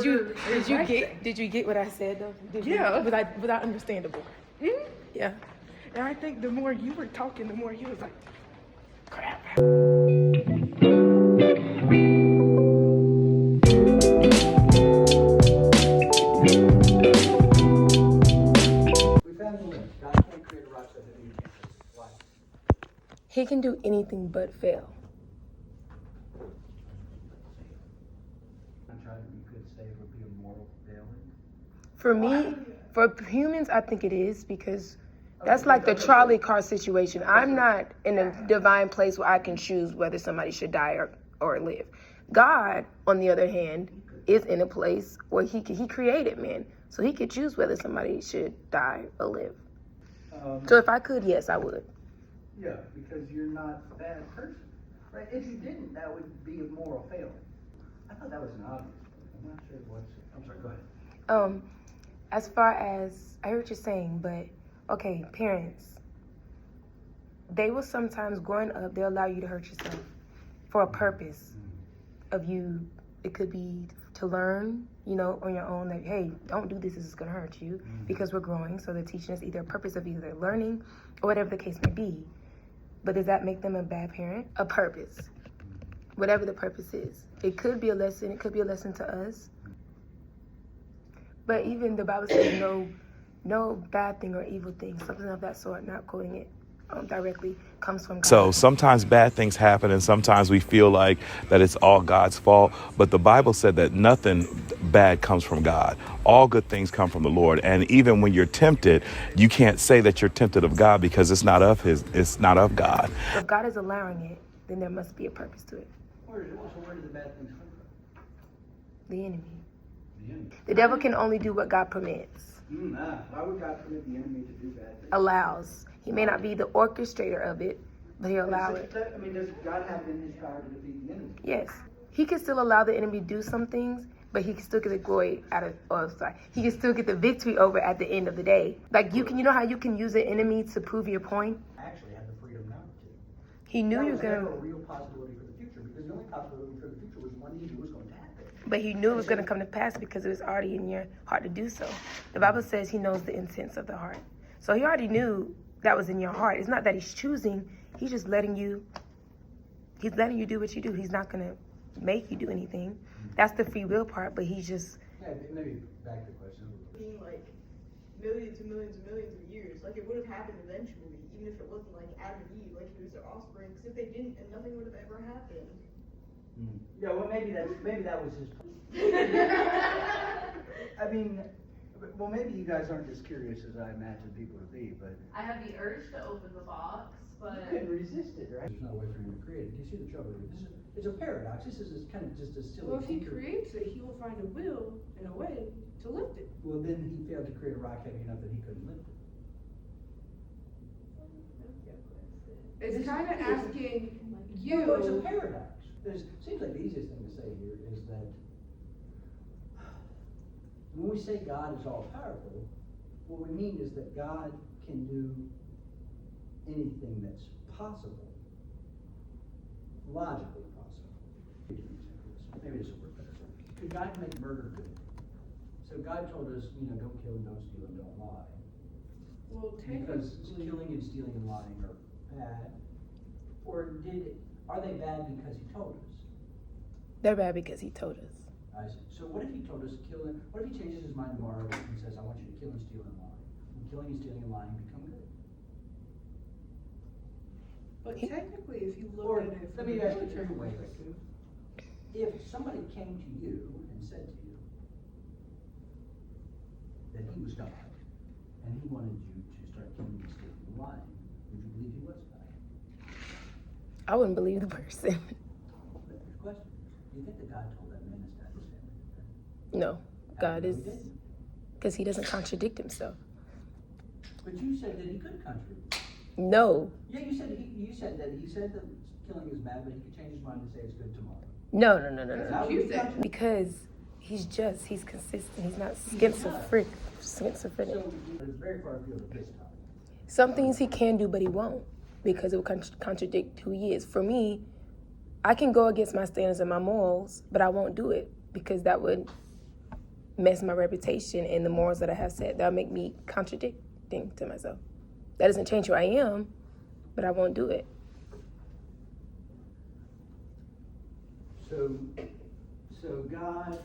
Did you get what I said though? Was I understandable? Mm-hmm. Yeah. And I think the more you were talking, the more he was like, crap. We found the limit. God can't create a rock so heavy you can't fix it. Why? He can do anything but fail. I'm trying to be good, say it would be a moral failing. For me, for humans, I think it is because that's like the trolley car situation. I'm not in a divine place where I can choose whether somebody should die or live. God, on the other hand, is in a place where he created man. So he could choose whether somebody should die or live. So if I could, yes, I would. Yeah, because you're not a bad person. Right? If you didn't, that would be a moral failing. I thought that was an obvious one. I'm not sure what's... I'm sorry, go ahead. As far as, I hear what you're saying, but, okay, parents, they will sometimes, growing up, they'll allow you to hurt yourself for a purpose of you. It could be to learn, on your own, that, hey, don't do this is going to hurt you, because we're growing, so they're teaching us either a purpose of either learning or whatever the case may be. But does that make them a bad parent? A purpose, whatever the purpose is. It could be a lesson, it could be a lesson to us. But even the Bible says no bad thing or evil thing, something of that sort, not quoting it directly, comes from God. So sometimes bad things happen and sometimes we feel like that it's all God's fault. But the Bible said that nothing bad comes from God. All good things come from the Lord. And even when you're tempted, you can't say that you're tempted of God because it's not of God. If God is allowing it, then there must be a purpose to it. Where do the bad things come from? The enemy. The enemy. The devil can only do what God permits. Why would God permit the enemy to do bad things? Allows. He may not be the orchestrator of it, but he'll allow it. I mean, does God have it in his power to defeat the enemy? Yes. He can still allow the enemy to do some things, but he can still get the glory he can still get the victory over at the end of the day. Like you know how you can use an enemy to prove your point? I actually had the freedom not to. He knew you were That going was never a real possibility for the future, because the only possibility for the future was one he knew was going to happen. But he knew it was going to come to pass because it was already in your heart to do so. The Bible says he knows the intents of the heart. So he already knew that was in your heart. It's not that he's choosing. He's just letting you do what you do. He's not going to make you do anything. That's the free will part, but he's just... Yeah, maybe back to the question. Being like millions and millions and millions of years, like it would have happened eventually, even if it wasn't like Adam and Eve, like it was their offspring, because if they didn't, and nothing would have ever happened. Yeah, well, maybe that was his. I mean, well, maybe you guys aren't as curious as I imagine people to be, but I have the urge to open the box, but you couldn't resist it, right? There's no way for him to create it. You see the trouble with it. It's a paradox. This is kind of just a silly. Well, if he creates it, he will find a will and a way to lift it. Well, then he failed to create a rock heavy enough that he couldn't lift it. It's kind of asking you. No, it's a paradox. Seems like the easiest thing to say here is that when we say God is all powerful, what we mean is that God can do anything that's possible, logically possible. Maybe this will work better. Could God make murder good? So God told us, don't kill, don't steal, and don't lie. Well, Because technically, killing and stealing and lying are bad. Or are they bad because he told us? They're bad because he told us. I see. So what if he told us to kill him? What if he changes his mind tomorrow and says, I want you to kill and steal and lie? And killing and stealing and lying become good. but technically, if you look Or, at it let from me a ask you a military different way. perspective, If somebody came to you and said to you that he was God, and he wanted you to start killing and stealing and lying, would you believe he was God? I wouldn't believe the person. But the question, do you think that God told that man to start his family? No, God No, is, he didn't. because he doesn't contradict himself. But you said that he could contradict. No, Yeah, you said that he said that killing is bad, but he could change his mind and say it's good tomorrow. no. That's How what would you he said. contradict? Because he's consistent. He's not schizophrenic. So it's very far afield of this topic. Some things he can do, but he won't, because it will contradict who he is. For me, I can go against my standards and my morals, but I won't do it because that would mess my reputation and the morals that I have set. That'll make me contradicting to myself. That doesn't change who I am, but I won't do it. So God